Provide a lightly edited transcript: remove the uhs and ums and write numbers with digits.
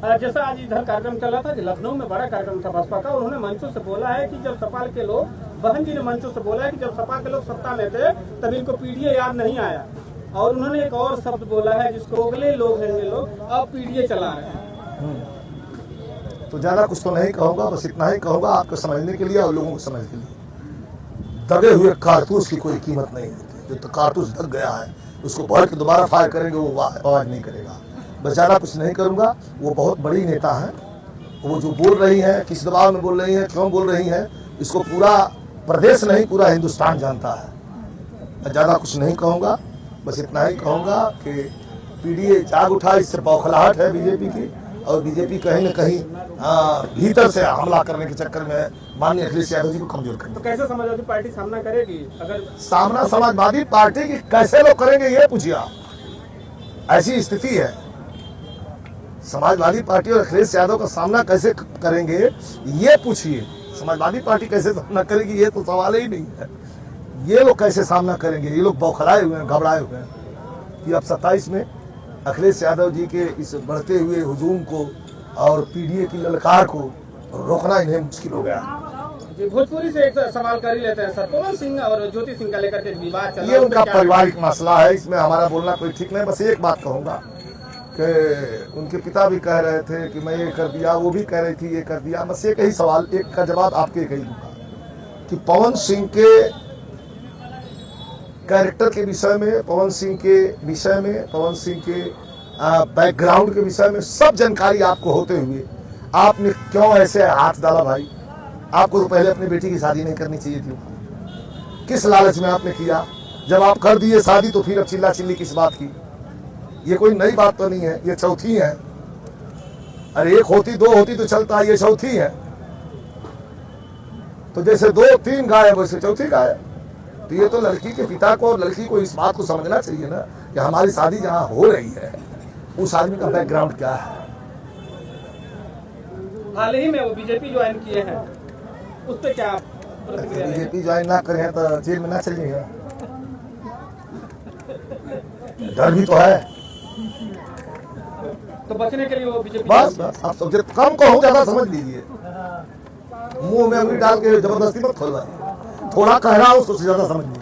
जैसा आज इधर कार्यक्रम चला था, लखनऊ में बड़ा कार्यक्रम था बसपा का, उन्होंने मंचों से बोला है कि जब सपा के लोग, बहन जी ने मंचों से बोला है कि जब सपा के लोग सत्ता में थे तब इनको पीडीए याद नहीं आया। और उन्होंने एक और शब्द बोला है जिसको अगले लोग हैं, ये लोग अब पीडीए चला रहे हैं। तो ज्यादा कुछ तो नहीं कहूँगा, बस इतना ही कहूँगा आपको समझने के लिए और लोगों को समझने के लिए। दबे हुए कारतूस की कोई कीमत नहीं होती। जो तो कारतूस दब गया है उसको भर के दोबारा फायर करेंगे, वो आवाज नहीं करेगा। बस ज़्यादा कुछ नहीं करूँगा। वो बहुत बड़ी नेता है, वो जो बोल रही हैं, किस दबाव में बोल रही हैं, क्यों बोल रही हैं, इसको पूरा प्रदेश नहीं पूरा हिंदुस्तान जानता है। मैं ज़्यादा कुछ नहीं कहूँगा, बस इतना ही कहूँगा कि पीडीए जाग उठा, इससे बौखलाहट है बीजेपी की। और बीजेपी कहीं न कहीं भीतर से हमला करने के चक्कर में माननीय अखिलेश यादव जी को कमजोर करेंगे। तो कैसे समाजवादी पार्टी सामना करेगी? अगर सामना समाजवादी पार्टी की कैसे लोग करेंगे ये पूछिए आप। ऐसी स्थिति है, समाजवादी पार्टी और अखिलेश यादव का सामना कैसे करेंगे ये पूछिए। समाजवादी पार्टी कैसे सामना करेगी ये तो सवाल ही नहीं है। ये लोग कैसे सामना करेंगे? ये लोग बौखलाए हुए हैं, घबराए हुए हैं कि अब 27 में अखिलेश यादव जी के इस बढ़ते हुए हुजूम को और पीडीए की ललकार को रोकना इन्हें मुश्किल हो गया। भोजपुरी से एक सवाल कर ही लेते हैं सर, पवन सिंह और ज्योति सिंह का लेकर के विवाद चल रहा है, ये उनका पारिवारिक मसला है, इसमें हमारा बोलना कोई ठीक नहीं। बस एक बात कहूँगा कि उनके पिता भी कह रहे थे कि मैं ये कर दिया, वो भी कह रही थी ये कर दिया। बस एक ही सवाल, एक का जवाब आपके कही दूंगा कि पवन सिंह के कैरेक्टर के विषय में, पवन सिंह के विषय में, पवन सिंह के बैकग्राउंड के विषय में सब जानकारी आपको होते हुए आपने क्यों ऐसे हाथ डाला भाई? आपको तो पहले अपनी बेटी की शादी नहीं करनी चाहिए थी। किस लालच में आपने किया? जब आप कर दिए शादी तो फिर अब चिल्ला चिल्ली किस बात की? ये कोई नई बात तो नहीं है, ये चौथी है। अरे एक होती दो होती तो चलता, ये चौथी है। तो जैसे 2-3 गाय वैसे चौथी गाय। तो ये तो लड़की के पिता को और लड़की को इस बात को समझना चाहिए ना कि हमारी शादी जहाँ हो रही है उस आदमी का बैकग्राउंड क्या है। हाल ही में वो बीजेपी ज्वाइन किए हैं, उस पर क्या प्रतिक्रिया? बीजेपी ज्वाइन ना करें तो जेल में ना चल जाएगा, डर भी तो है। तो बचने के लिए वो बीजेपी बस आप समझे, कम कहो ज्यादा समझ लीजिए। मुंह में उंगली डाल के जबरदस्ती मत खोलवाइए। थोड़ा कह रहा हूँ उसको ज्यादा समझ लीजिए।